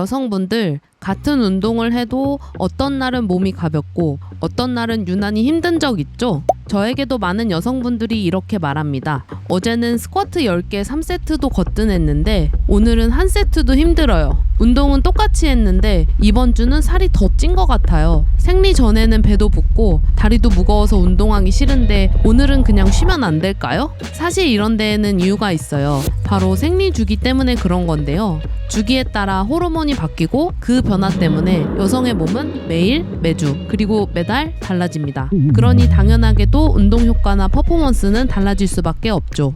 여성분들 같은 운동을 해도 어떤 날은 몸이 가볍고 어떤 날은 유난히 힘든 적 있죠? 저에게도 많은 여성분들이 이렇게 말합니다. 어제는 스쿼트 10개 3세트도 거뜬했는데 오늘은 1세트도 힘들어요. 운동은 똑같이 했는데 이번 주는 살이 더 찐 것 같아요. 생리 전에는 배도 붓고 다리도 무거워서 운동하기 싫은데 오늘은 그냥 쉬면 안 될까요? 사실 이런 데에는 이유가 있어요. 바로 생리 주기 때문에 그런 건데요. 주기에 따라 호르몬이 바뀌고 그 변화 때문에 여성의 몸은 매일, 매주, 그리고 매달 달라집니다. 그러니 당연하게도 운동 효과나 퍼포먼스는 달라질 수밖에 없죠.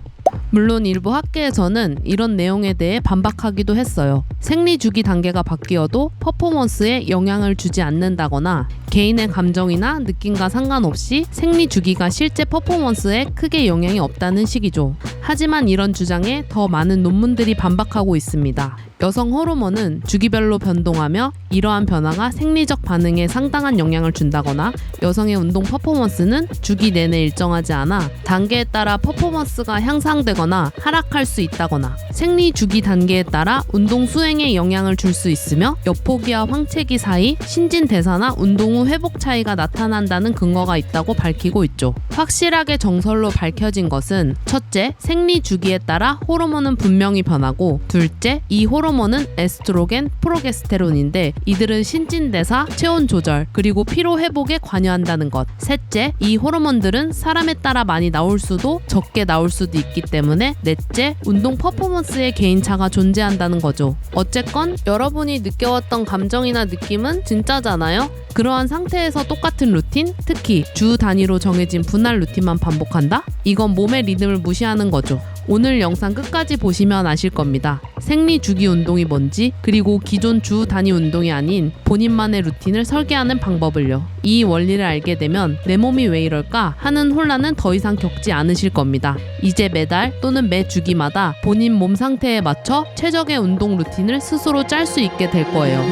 물론 일부 학계에서는 이런 내용에 대해 반박하기도 했어요. 생리 주기 단계가 바뀌어도 퍼포먼스에 영향을 주지 않는다거나 개인의 감정이나 느낌과 상관없이 생리 주기가 실제 퍼포먼스에 크게 영향이 없다는 식이죠. 하지만 이런 주장에 더 많은 논문들이 반박하고 있습니다. 여성 호르몬은 주기별로 변동하며 이러한 변화가 생리적 반응에 상당한 영향을 준다거나 여성의 운동 퍼포먼스는 주기 내내 일정하지 않아 단계에 따라 퍼포먼스가 향상되거나 하락할 수 있다거나 생리 주기 단계에 따라 운동 수행에 영향을 줄 수 있으며 여포기와 황체기 사이 신진대사나 운동 후 회복 차이가 나타난다는 근거가 있다고 밝히고 있죠. 확실하게 정설로 밝혀진 것은 첫째, 생리 주기에 따라 호르몬은 분명히 변하고 둘째, 이 호르몬은 에스트로겐, 프로게스테론인데 이들은 신진대사, 체온 조절, 그리고 피로 회복에 관여한다는 것. 셋째, 이 호르몬들은 사람에 따라 많이 나올 수도 적게 나올 수도 있기 때문에 넷째, 운동 퍼포먼스에 개인차가 존재한다는 거죠. 어쨌건 여러분이 느껴왔던 감정이나 느낌은 진짜잖아요? 그러한 상태에서 똑같은 루틴, 특히 주 단위로 정해진 분할 루틴만 반복한다? 이건 몸의 리듬을 무시하는 거죠. 오늘 영상 끝까지 보시면 아실 겁니다. 생리 주기 운동이 뭔지, 그리고 기존 주 단위 운동이 아닌 본인만의 루틴을 설계하는 방법을요. 이 원리를 알게 되면 내 몸이 왜 이럴까 하는 혼란은 더 이상 겪지 않으실 겁니다. 이제 매달 또는 매 주기마다 본인 몸 상태에 맞춰 최적의 운동 루틴을 스스로 짤 수 있게 될 거예요.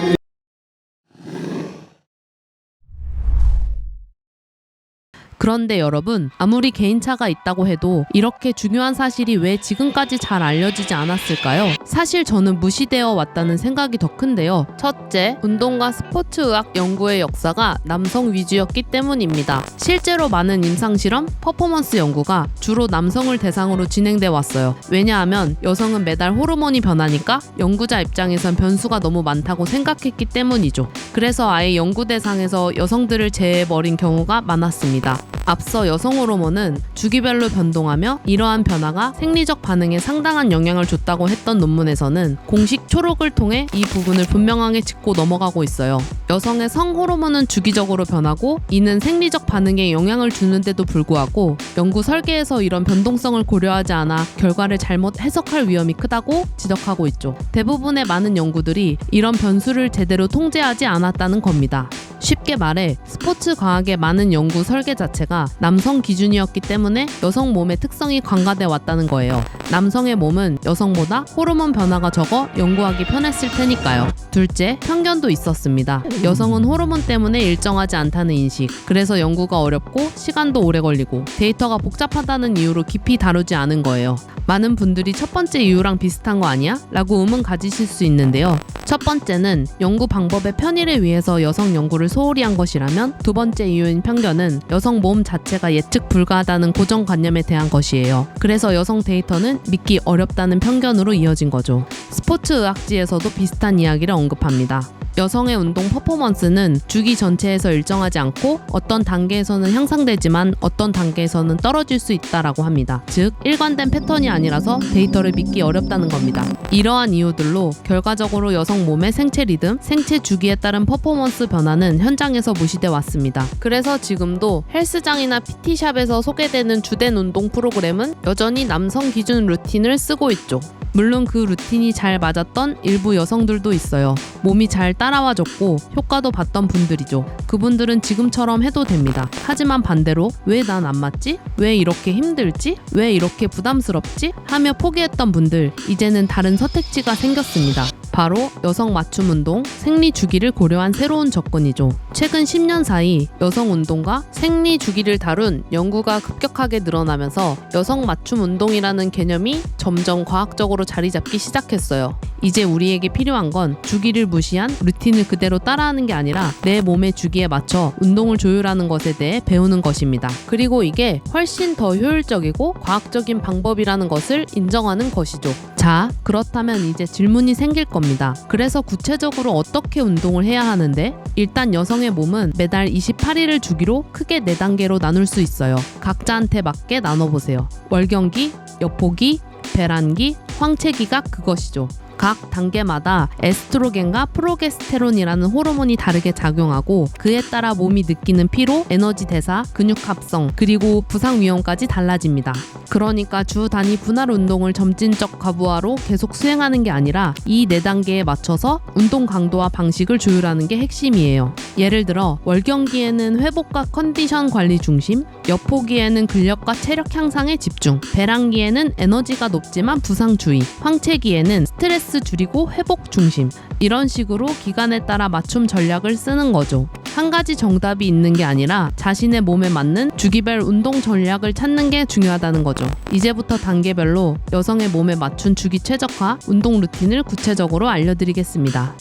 그런데 여러분, 아무리 개인차가 있다고 해도 이렇게 중요한 사실이 왜 지금까지 잘 알려지지 않았을까요? 사실 저는 무시되어 왔다는 생각이 더 큰데요. 첫째, 운동과 스포츠 의학 연구의 역사가 남성 위주였기 때문입니다. 실제로 많은 임상실험, 퍼포먼스 연구가 주로 남성을 대상으로 진행돼 왔어요. 왜냐하면 여성은 매달 호르몬이 변하니까 연구자 입장에선 변수가 너무 많다고 생각했기 때문이죠. 그래서 아예 연구 대상에서 여성들을 제외해버린 경우가 많았습니다. 앞서 여성 호르몬은 주기별로 변동하며 이러한 변화가 생리적 반응에 상당한 영향을 줬다고 했던 논문에서는 공식 초록을 통해 이 부분을 분명하게 짚고 넘어가고 있어요. 여성의 성 호르몬은 주기적으로 변하고 이는 생리적 반응에 영향을 주는데도 불구하고 연구 설계에서 이런 변동성을 고려하지 않아 결과를 잘못 해석할 위험이 크다고 지적하고 있죠. 대부분의 많은 연구들이 이런 변수를 제대로 통제하지 않았다는 겁니다. 쉽게 말해 스포츠 과학의 많은 연구 설계 자체가 남성 기준이었기 때문에 여성 몸의 특성이 간과돼 왔다는 거예요. 남성의 몸은 여성보다 호르몬 변화가 적어 연구하기 편했을 테니까요. 둘째, 편견도 있었습니다. 여성은 호르몬 때문에 일정하지 않다는 인식, 그래서 연구가 어렵고 시간도 오래 걸리고 데이터가 복잡하다는 이유로 깊이 다루지 않은 거예요. 많은 분들이 첫 번째 이유랑 비슷한 거 아니야? 라고 의문 가지실 수 있는데요. 첫 번째는 연구 방법의 편의를 위해서 여성 연구를 소홀히 한 것이라면 두 번째 이유인 편견은 여성 몸 자체가 예측 불가하다는 고정관념에 대한 것이에요. 그래서 여성 데이터는 믿기 어렵다는 편견으로 이어진 거죠. 스포츠 의학지에서도 비슷한 이야기를 언급합니다. 여성의 운동 퍼포먼스는 주기 전체에서 일정하지 않고 어떤 단계에서는 향상되지만 어떤 단계에서는 떨어질 수 있다라고 합니다. 즉, 일관된 패턴이 아니라서 데이터를 믿기 어렵다는 겁니다. 이러한 이유들로 결과적으로 여성 몸의 생체 리듬, 생체 주기에 따른 퍼포먼스 변화는 현장에서 무시돼 왔습니다. 그래서 지금도 헬스장이나 PT샵에서 소개되는 주된 운동 프로그램은 여전히 남성 기준 루틴을 쓰고 있죠. 물론 그 루틴이 잘 맞았던 일부 여성들도 있어요. 몸이 잘 따라와줬고 효과도 봤던 분들이죠. 그분들은 지금처럼 해도 됩니다. 하지만 반대로 왜 난 안 맞지? 왜 이렇게 힘들지? 왜 이렇게 부담스럽지? 하며 포기했던 분들, 이제는 다른 선택지가 생겼습니다. 바로 여성 맞춤 운동, 생리 주기를 고려한 새로운 접근이죠. 최근 10년 사이 여성 운동과 생리 주기를 다룬 연구가 급격하게 늘어나면서 여성 맞춤 운동이라는 개념이 점점 과학적으로 자리 잡기 시작했어요. 이제 우리에게 필요한 건 주기를 무시한 루틴을 그대로 따라하는 게 아니라 내 몸의 주기에 맞춰 운동을 조율하는 것에 대해 배우는 것입니다. 그리고 이게 훨씬 더 효율적이고 과학적인 방법이라는 것을 인정하는 것이죠. 자, 그렇다면 이제 질문이 생길 겁니다. 그래서 구체적으로 어떻게 운동을 해야 하는데? 일단 여성의 몸은 매달 28일을 주기로 크게 4단계로 나눌 수 있어요. 각자한테 맞게 나눠보세요. 월경기, 여포기, 배란기, 황체기가 그것이죠. 각 단계마다 에스트로겐과 프로게스테론이라는 호르몬이 다르게 작용하고 그에 따라 몸이 느끼는 피로, 에너지 대사, 근육 합성, 그리고 부상 위험까지 달라집니다. 그러니까 주 단위 분할 운동을 점진적 과부하로 계속 수행하는 게 아니라 이 4단계에 맞춰서 운동 강도와 방식을 조율하는 게 핵심이에요. 예를 들어 월경기에는 회복과 컨디션 관리 중심, 여포기에는 근력과 체력 향상에 집중, 배란기에는 에너지가 높지만 부상 주의, 황체기에는 스트레스 줄이고 회복 중심, 이런 식으로 기간에 따라 맞춤 전략을 쓰는 거죠. 한 가지 정답이 있는 게 아니라 자신의 몸에 맞는 주기별 운동 전략을 찾는 게 중요하다는 거죠. 이제부터 단계별로 여성의 몸에 맞춘 주기 최적화 운동 루틴을 구체적으로 알려드리겠습니다.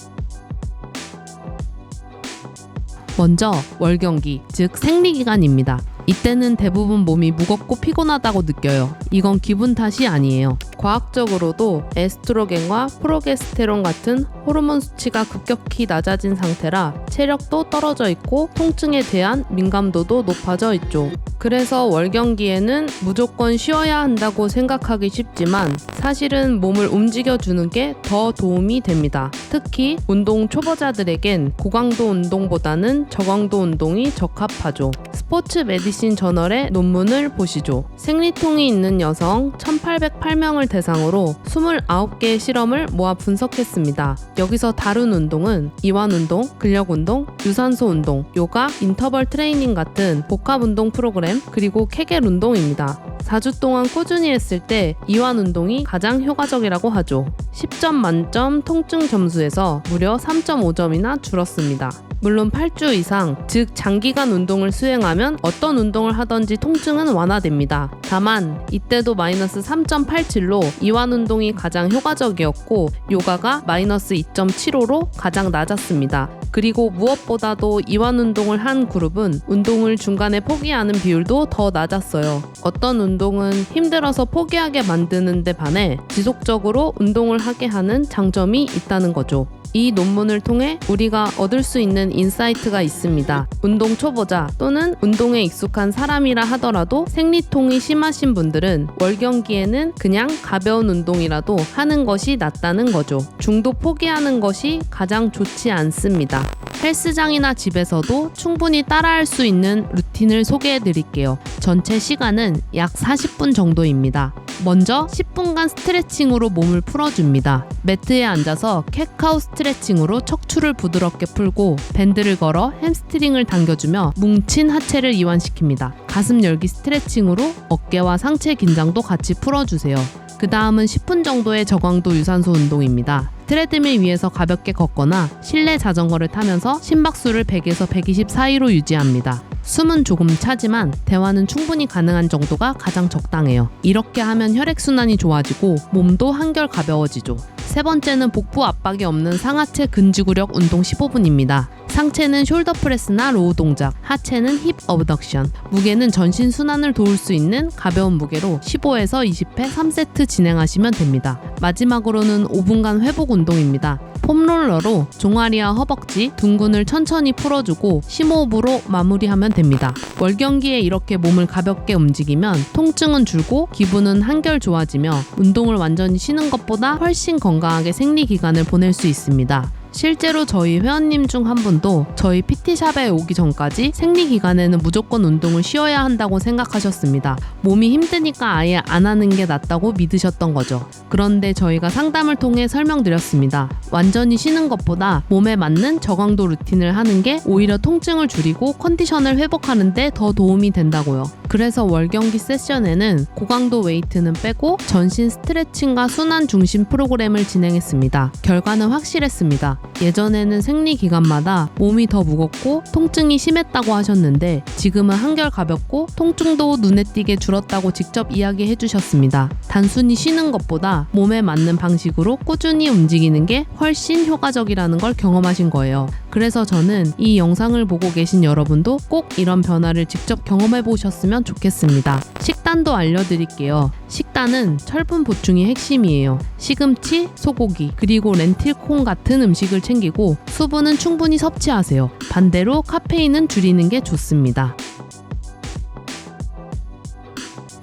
먼저 월경기, 즉 생리기간입니다. 이때는 대부분 몸이 무겁고 피곤하다고 느껴요. 이건 기분 탓이 아니에요. 과학적으로도 에스트로겐과 프로게스테론 같은 호르몬 수치가 급격히 낮아진 상태라 체력도 떨어져 있고 통증에 대한 민감도도 높아져 있죠. 그래서 월경기에는 무조건 쉬어야 한다고 생각하기 쉽지만 사실은 몸을 움직여주는 게 더 도움이 됩니다. 특히 운동 초보자들에겐 고강도 운동보다는 저강도 운동이 적합하죠. 스포츠 메디신 저널의 논문을 보시죠. 생리통이 있는 여성 1808명을 대상으로 29개의 실험을 모아 분석했습니다. 여기서 다룬 운동은 이완운동, 근력운동, 유산소 운동, 요가, 인터벌 트레이닝 같은 복합 운동 프로그램, 그리고 케겔 운동입니다. 4주 동안 꾸준히 했을 때 이완운동이 가장 효과적이라고 하죠. 10점 만점 통증 점수에서 무려 3.5점이나 줄었습니다. 물론 8주 이상, 즉 장기간 운동을 수행하면 어떤 운동을 하든지 통증은 완화됩니다. 다만 이때도 마이너스 3.87로 이완 운동이 가장 효과적이었고 요가가 마이너스 2.75로 가장 낮았습니다. 그리고 무엇보다도 이완 운동을 한 그룹은 운동을 중간에 포기하는 비율도 더 낮았어요. 어떤 운동은 힘들어서 포기하게 만드는 데 반해 지속적으로 운동을 하게 하는 장점이 있다는 거죠. 이 논문을 통해 우리가 얻을 수 있는 인사이트가 있습니다. 운동 초보자 또는 운동에 익숙한 사람이라 하더라도 생리통이 심하신 분들은 월경기에는 그냥 가벼운 운동이라도 하는 것이 낫다는 거죠. 중도 포기하는 것이 가장 좋지 않습니다. 헬스장이나 집에서도 충분히 따라할 수 있는 루틴을 소개해 드릴게요. 전체 시간은 약 40분 정도입니다. 먼저 10분간 스트레칭으로 몸을 풀어줍니다. 매트에 앉아서 캣카우 스트레칭으로 척추를 부드럽게 풀고 밴드를 걸어 햄스트링을 당겨주며 뭉친 하체를 이완시킵니다. 가슴 열기 스트레칭으로 어깨와 상체 긴장도 같이 풀어주세요. 그 다음은 10분 정도의 저강도 유산소 운동입니다. 트레드밀 위에서 가볍게 걷거나 실내 자전거를 타면서 심박수를 100에서 120 사이로 유지합니다. 숨은 조금 차지만 대화는 충분히 가능한 정도가 가장 적당해요. 이렇게 하면 혈액순환이 좋아지고 몸도 한결 가벼워지죠. 세 번째는 복부 압박이 없는 상하체 근지구력 운동 15분입니다. 상체는 숄더 프레스나 로우 동작, 하체는 힙 어브덕션, 무게는 전신 순환을 도울 수 있는 가벼운 무게로 15에서 20회 3세트 진행하시면 됩니다. 마지막으로는 5분간 회복 운동입니다. 폼롤러로 종아리와 허벅지, 둔근을 천천히 풀어주고 심호흡으로 마무리하면 됩니다. 월경기에 이렇게 몸을 가볍게 움직이면 통증은 줄고 기분은 한결 좋아지며 운동을 완전히 쉬는 것보다 훨씬 건강하게 생리 기간을 보낼 수 있습니다. 실제로 저희 회원님 중 한 분도 저희 PT샵에 오기 전까지 생리 기간에는 무조건 운동을 쉬어야 한다고 생각하셨습니다. 몸이 힘드니까 아예 안 하는 게 낫다고 믿으셨던 거죠. 그런데 저희가 상담을 통해 설명드렸습니다. 완전히 쉬는 것보다 몸에 맞는 저강도 루틴을 하는 게 오히려 통증을 줄이고 컨디션을 회복하는 데 더 도움이 된다고요. 그래서 월경기 세션에는 고강도 웨이트는 빼고 전신 스트레칭과 순환 중심 프로그램을 진행했습니다. 결과는 확실했습니다. 예전에는 생리 기간마다 몸이 더 무겁고 통증이 심했다고 하셨는데 지금은 한결 가볍고 통증도 눈에 띄게 줄었다고 직접 이야기해 주셨습니다. 단순히 쉬는 것보다 몸에 맞는 방식으로 꾸준히 움직이는 게 훨씬 효과적이라는 걸 경험하신 거예요. 그래서 저는 이 영상을 보고 계신 여러분도 꼭 이런 변화를 직접 경험해 보셨으면 좋겠습니다. 식단도 알려드릴게요. 식단은 철분 보충이 핵심이에요. 시금치, 소고기, 그리고 렌틸콩 같은 음식을 챙기고 수분은 충분히 섭취하세요. 반대로 카페인은 줄이는 게 좋습니다.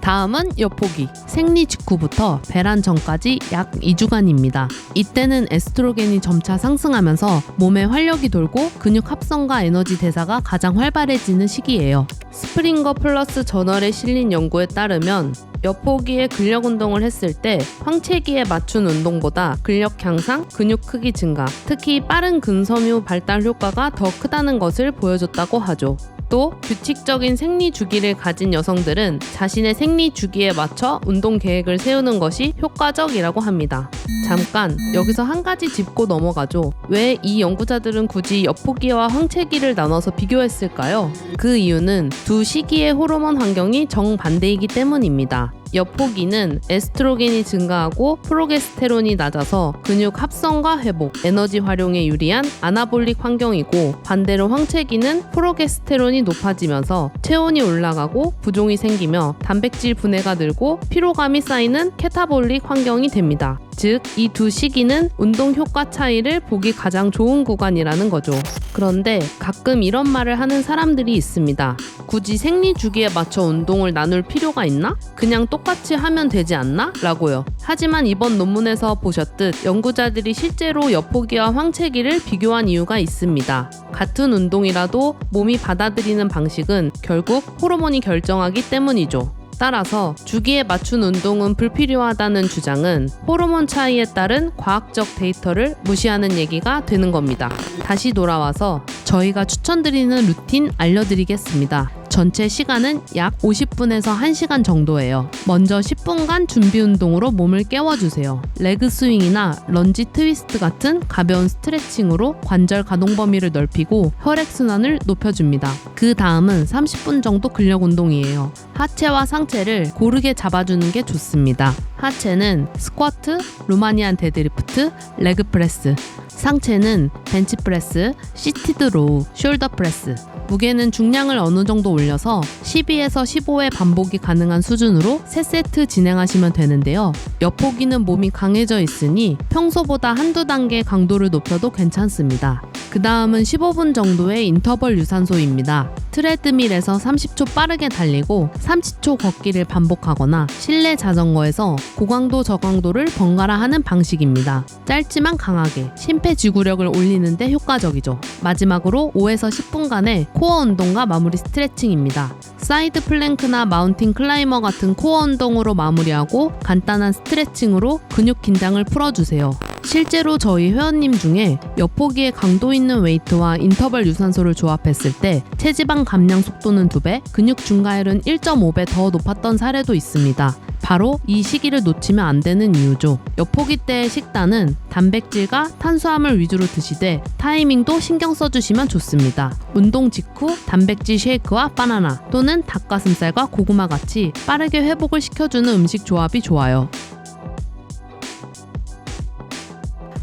다음은 엿보기. 생리 직후부터 배란 전까지 약 2주간입니다. 이때는 에스트로겐이 점차 상승하면서 몸에 활력이 돌고 근육 합성과 에너지 대사가 가장 활발해지는 시기예요. 스프링거 플러스 저널에 실린 연구에 따르면 엿보기에 근력 운동을 했을 때 황체기에 맞춘 운동보다 근력 향상, 근육 크기 증가, 특히 빠른 근섬유 발달 효과가 더 크다는 것을 보여줬다고 하죠. 또 규칙적인 생리 주기를 가진 여성들은 자신의 생리 주기에 맞춰 운동 계획을 세우는 것이 효과적이라고 합니다. 잠깐 여기서 한 가지 짚고 넘어가죠. 왜 이 연구자들은 굳이 엿보기와 황체기를 나눠서 비교했을까요? 그 이유는 두 시기의 호르몬 환경이 정반대이기 때문입니다. 엿보기는 에스트로겐이 증가하고 프로게스테론이 낮아서 근육 합성과 회복, 에너지 활용에 유리한 아나볼릭 환경이고 반대로 황체기는 프로게스테론이 높아지면서 체온이 올라가고 부종이 생기며 단백질 분해가 늘고 피로감이 쌓이는 캐타볼릭 환경이 됩니다. 즉, 이 두 시기는 운동 효과 차이를 보기 가장 좋은 구간이라는 거죠. 그런데 가끔 이런 말을 하는 사람들이 있습니다. 굳이 생리 주기에 맞춰 운동을 나눌 필요가 있나? 그냥 똑같이 하면 되지 않나? 라고요. 하지만 이번 논문에서 보셨듯 연구자들이 실제로 엿보기와 황체기를 비교한 이유가 있습니다. 같은 운동이라도 몸이 받아들이는 방식은 결국 호르몬이 결정하기 때문이죠. 따라서 주기에 맞춘 운동은 불필요하다는 주장은 호르몬 차이에 따른 과학적 데이터를 무시하는 얘기가 되는 겁니다. 다시 돌아와서 저희가 추천드리는 루틴 알려드리겠습니다. 전체 시간은 약 50분에서 1시간 정도예요. 먼저 10분간 준비 운동으로 몸을 깨워주세요. 레그 스윙이나 런지 트위스트 같은 가벼운 스트레칭으로 관절 가동 범위를 넓히고 혈액순환을 높여줍니다. 그 다음은 30분 정도 근력 운동이에요. 하체와 상체를 고르게 잡아주는 게 좋습니다. 하체는 스쿼트, 루마니안 데드리프트, 레그 프레스, 상체는 벤치프레스, 시티드 로우, 숄더 프레스. 무게는 중량을 어느 정도 올려서 12에서 15회 반복이 가능한 수준으로 3세트 진행하시면 되는데요. 엿보기는 몸이 강해져 있으니 평소보다 한두 단계 강도를 높여도 괜찮습니다. 그 다음은 15분 정도의 인터벌 유산소입니다. 트레드밀에서 30초 빠르게 달리고 30초 걷기를 반복하거나 실내 자전거에서 고강도 저강도를 번갈아 하는 방식입니다. 짧지만 강하게 심폐지구력을 올리는 데 효과적이죠. 마지막으로 5에서 10분간의 코어 운동과 마무리 스트레칭입니다. 사이드 플랭크나 마운틴 클라이머 같은 코어 운동으로 마무리하고 간단한 스트레칭으로 근육 긴장을 풀어주세요. 실제로 저희 회원님 중에 엿보기에 강도 있는 웨이트와 인터벌 유산소를 조합했을 때 체지방 감량 속도는 2배, 근육 증가율은 1.5배 더 높았던 사례도 있습니다. 바로 이 시기를 놓치면 안 되는 이유죠. 엿보기 때의 식단은 단백질과 탄수화물 위주로 드시되 타이밍도 신경 써주시면 좋습니다. 운동 직후 단백질 쉐이크와 바나나 또는 닭가슴살과 고구마 같이 빠르게 회복을 시켜주는 음식 조합이 좋아요.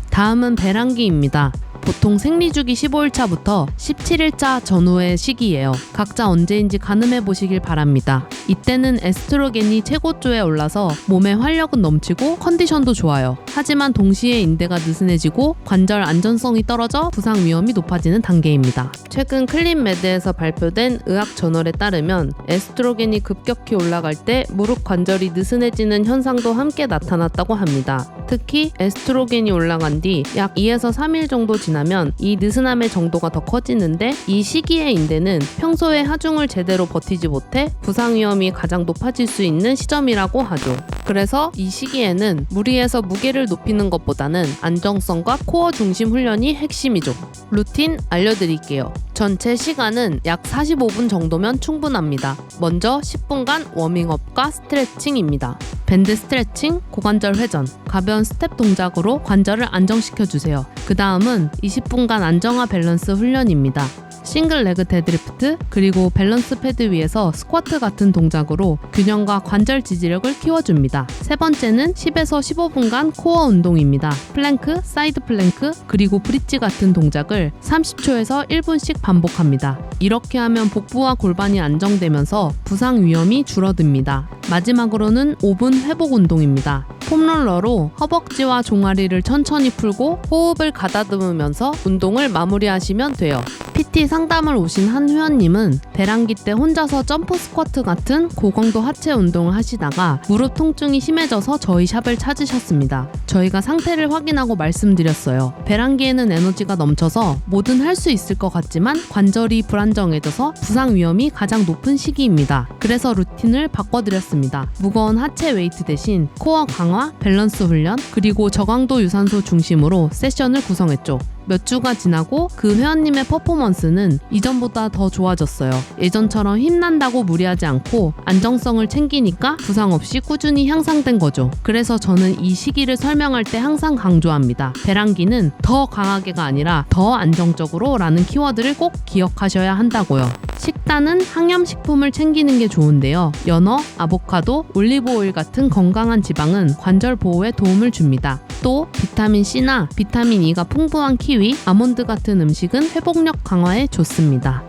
다음은 배란기입니다. 보통 생리주기 15일차부터 17일차 전후의 시기예요. 각자 언제인지 가늠해 보시길 바랍니다. 이때는 에스트로겐이 최고조에 올라서 몸에 활력은 넘치고 컨디션도 좋아요. 하지만 동시에 인대가 느슨해지고 관절 안전성이 떨어져 부상 위험이 높아지는 단계입니다. 최근 클린메드에서 발표된 의학 저널에 따르면 에스트로겐이 급격히 올라갈 때 무릎 관절이 느슨해지는 현상도 함께 나타났다고 합니다. 특히 에스트로겐이 올라간 뒤 약 2에서 3일 정도 지나면 이 느슨함의 정도가 더 커지는데 이 시기의 인대는 평소에 하중을 제대로 버티지 못해 부상 위험이 가장 높아질 수 있는 시점이라고 하죠. 그래서 이 시기에는 무리해서 무게를 높이는 것보다는 안정성과 코어 중심 훈련이 핵심이죠. 루틴 알려드릴게요. 전체 시간은 약 45분 정도면 충분합니다. 먼저 10분간 워밍업과 스트레칭입니다. 밴드 스트레칭, 고관절 회전, 가벼운 스텝 동작으로 관절을 안정시켜주세요. 그 다음은 20분간 안정화 밸런스 훈련입니다. 싱글 레그 데드리프트, 그리고 밸런스 패드 위에서 스쿼트 같은 동작으로 균형과 관절 지지력을 키워줍니다. 세 번째는 10에서 15분간 코어 운동입니다. 플랭크, 사이드 플랭크, 그리고 브릿지 같은 동작을 30초에서 1분씩 반복합니다. 이렇게 하면 복부와 골반이 안정되면서 부상 위험이 줄어듭니다. 마지막으로는 5분 회복 운동입니다. 폼롤러로 허벅지와 종아리를 천천히 풀고 호흡을 가다듬으면서 운동을 마무리하시면 돼요. PT 상담을 오신 한 회원님은 배란기 때 혼자서 점프 스쿼트 같은 고강도 하체 운동을 하시다가 무릎 통증이 심해져서 저희 샵을 찾으셨습니다. 저희가 상태를 확인하고 말씀드렸어요. 배란기에는 에너지가 넘쳐서 뭐든 할 수 있을 것 같지만 관절이 불안정해져서 부상 위험이 가장 높은 시기입니다. 그래서 루틴을 바꿔드렸습니다. 무거운 하체 웨이트 대신 코어 강화, 밸런스 훈련, 그리고 저강도 유산소 중심으로 세션을 구성했죠. 몇 주가 지나고 그 회원님의 퍼포먼스는 이전보다 더 좋아졌어요. 예전처럼 힘난다고 무리하지 않고 안정성을 챙기니까 부상 없이 꾸준히 향상된 거죠. 그래서 저는 이 시기를 설명할 때 항상 강조합니다. 배란기는 더 강하게가 아니라 더 안정적으로 라는 키워드를 꼭 기억하셔야 한다고요. 식단은 항염식품을 챙기는 게 좋은데요. 연어, 아보카도, 올리브오일 같은 건강한 지방은 관절 보호에 도움을 줍니다. 또 비타민C나 비타민 E가 풍부한 키위, 아몬드 같은 음식은 회복력 강화에 좋습니다.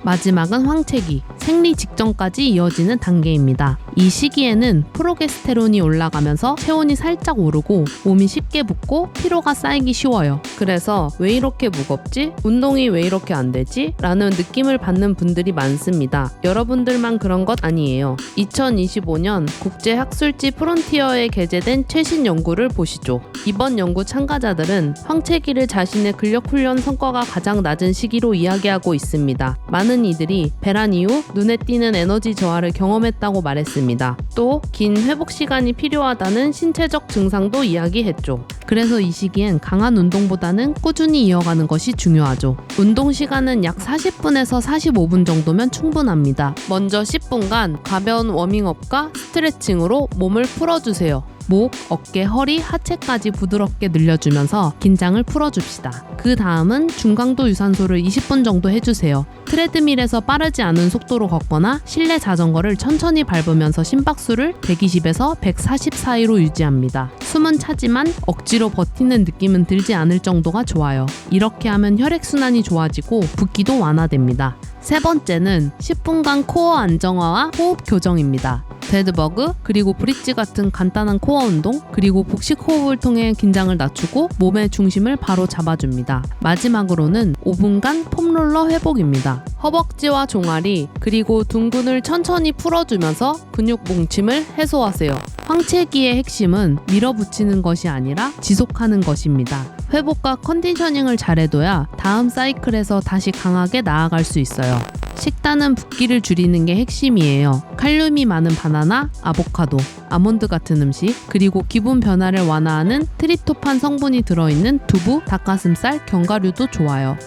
마지막은 황체기, 생리 직전까지 이어지는 단계입니다. 이 시기에는 프로게스테론이 올라가면서 체온이 살짝 오르고 몸이 쉽게 붓고 피로가 쌓이기 쉬워요. 그래서 왜 이렇게 무겁지? 운동이 왜 이렇게 안 되지? 라는 느낌을 받는 분들이 많습니다. 여러분들만 그런 것 아니에요. 2025년 국제학술지 프론티어에 게재된 최신 연구를 보시죠. 이번 연구 참가자들은 황체기를 자신의 근력훈련 성과가 가장 낮은 시기로 이야기하고 있습니다. 많은 이들이 배란 이후 눈에 띄는 에너지 저하를 경험했다고 말했습니다. 또 긴 회복 시간이 필요하다는 신체적 증상도 이야기했죠. 그래서 이 시기엔 강한 운동보다는 꾸준히 이어가는 것이 중요하죠. 운동 시간은 약 40분에서 45분 정도면 충분합니다. 먼저 10분간 가벼운 워밍업과 스트레칭으로 몸을 풀어주세요. 목, 어깨, 허리, 하체까지 부드럽게 늘려주면서 긴장을 풀어줍시다. 그 다음은 중강도 유산소를 20분 정도 해주세요. 트레드밀에서 빠르지 않은 속도로 걷거나 실내 자전거를 천천히 밟으면서 심박수를 120에서 140 사이로 유지합니다. 숨은 차지만 억지로 버티는 느낌은 들지 않을 정도가 좋아요. 이렇게 하면 혈액순환이 좋아지고 붓기도 완화됩니다. 세 번째는 10분간 코어 안정화와 호흡 교정입니다. 데드버그, 그리고 브릿지 같은 간단한 코어 운동, 그리고 복식 호흡을 통해 긴장을 낮추고 몸의 중심을 바로 잡아줍니다. 마지막으로는 5분간 폼롤러 회복입니다. 허벅지와 종아리, 그리고 둥근을 천천히 풀어주면서 근육 뭉침을 해소하세요. 황체기의 핵심은 밀어붙이는 것이 아니라 지속하는 것입니다. 회복과 컨디셔닝을 잘해둬야 다음 사이클에서 다시 강하게 나아갈 수 있어요. 식단은 붓기를 줄이는 게 핵심이에요. 칼륨이 많은 바나나, 아보카도, 아몬드 같은 음식, 그리고 기분 변화를 완화하는 트립토판 성분이 들어있는 두부, 닭가슴살, 견과류도 좋아요.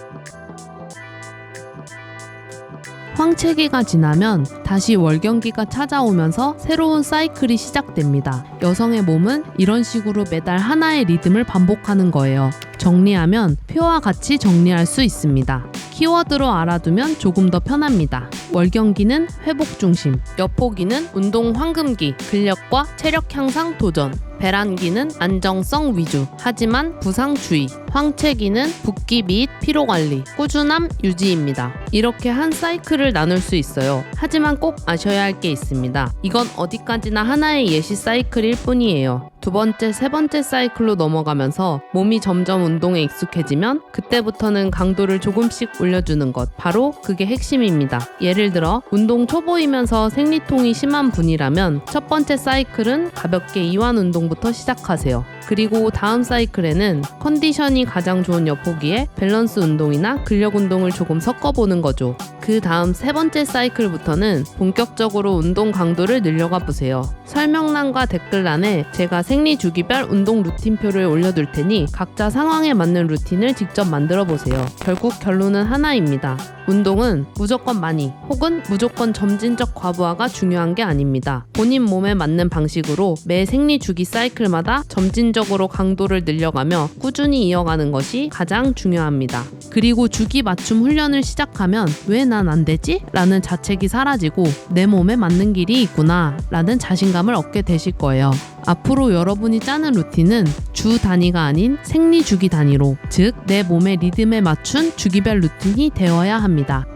황체기가 지나면 다시 월경기가 찾아오면서 새로운 사이클이 시작됩니다. 여성의 몸은 이런 식으로 매달 하나의 리듬을 반복하는 거예요. 정리하면 표와 같이 정리할 수 있습니다. 키워드로 알아두면 조금 더 편합니다. 월경기는 회복 중심, 여포기는 운동 황금기, 근력과 체력 향상 도전, 배란기는 안정성 위주, 하지만 부상 주의, 황체기는 붓기 및 피로관리, 꾸준함 유지입니다. 이렇게 한 사이클을 나눌 수 있어요. 하지만 꼭 아셔야 할 게 있습니다. 이건 어디까지나 하나의 예시 사이클일 뿐이에요. 두 번째, 세 번째 사이클로 넘어가면서 몸이 점점 운동에 익숙해지면 그때부터는 강도를 조금씩 올려주는 것, 바로 그게 핵심입니다. 예를 들어 운동 초보이면서 생리통이 심한 분이라면 첫 번째 사이클은 가볍게 이완 운동부터 시작하세요. 그리고 다음 사이클에는 컨디션이 가장 좋은 여포기에 밸런스 운동이나 근력 운동을 조금 섞어보는 거죠. 그 다음 세 번째 사이클부터는 본격적으로 운동 강도를 늘려가 보세요. 설명란과 댓글란에 제가 생리 주기별 운동 루틴표를 올려둘 테니 각자 상황에 맞는 루틴을 직접 만들어 보세요. 결국 결론은 하나입니다. 운동은 무조건 많이 혹은 무조건 점진적 과부하가 중요한 게 아닙니다. 본인 몸에 맞는 방식으로 매 생리 주기 사이클마다 점진적으로 강도를 늘려가며 꾸준히 이어가는 것이 가장 중요합니다. 그리고 주기 맞춤 훈련을 시작하면 왜 난 안 되지? 라는 자책이 사라지고 내 몸에 맞는 길이 있구나 라는 자신감을 얻게 되실 거예요. 앞으로 여러분이 짜는 루틴은 주 단위가 아닌 생리 주기 단위로, 즉 내 몸의 리듬에 맞춘 주기별 루틴이 되어야 합니다.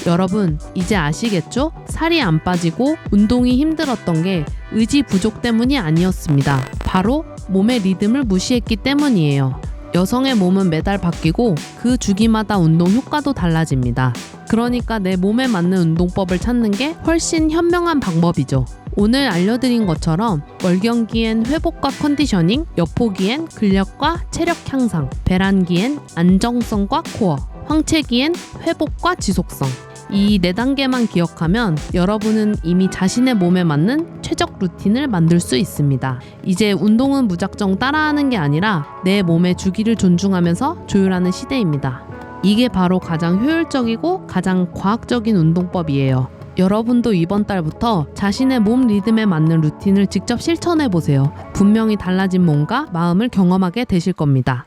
여러분, 이제 아시겠죠? 살이 안 빠지고 운동이 힘들었던 게 의지 부족 때문이 아니었습니다. 바로 몸의 리듬을 무시했기 때문이에요. 여성의 몸은 매달 바뀌고 그 주기마다 운동 효과도 달라집니다. 그러니까 내 몸에 맞는 운동법을 찾는 게 훨씬 현명한 방법이죠. 오늘 알려드린 것처럼 월경기엔 회복과 컨디셔닝, 여포기엔 근력과 체력 향상, 배란기엔 안정성과 코어, 황체기엔 회복과 지속성. 이 4단계만 기억하면 여러분은 이미 자신의 몸에 맞는 최적 루틴을 만들 수 있습니다. 이제 운동은 무작정 따라하는 게 아니라 내 몸의 주기를 존중하면서 조율하는 시대입니다. 이게 바로 가장 효율적이고 가장 과학적인 운동법이에요. 여러분도 이번 달부터 자신의 몸 리듬에 맞는 루틴을 직접 실천해보세요. 분명히 달라진 몸과 마음을 경험하게 되실 겁니다.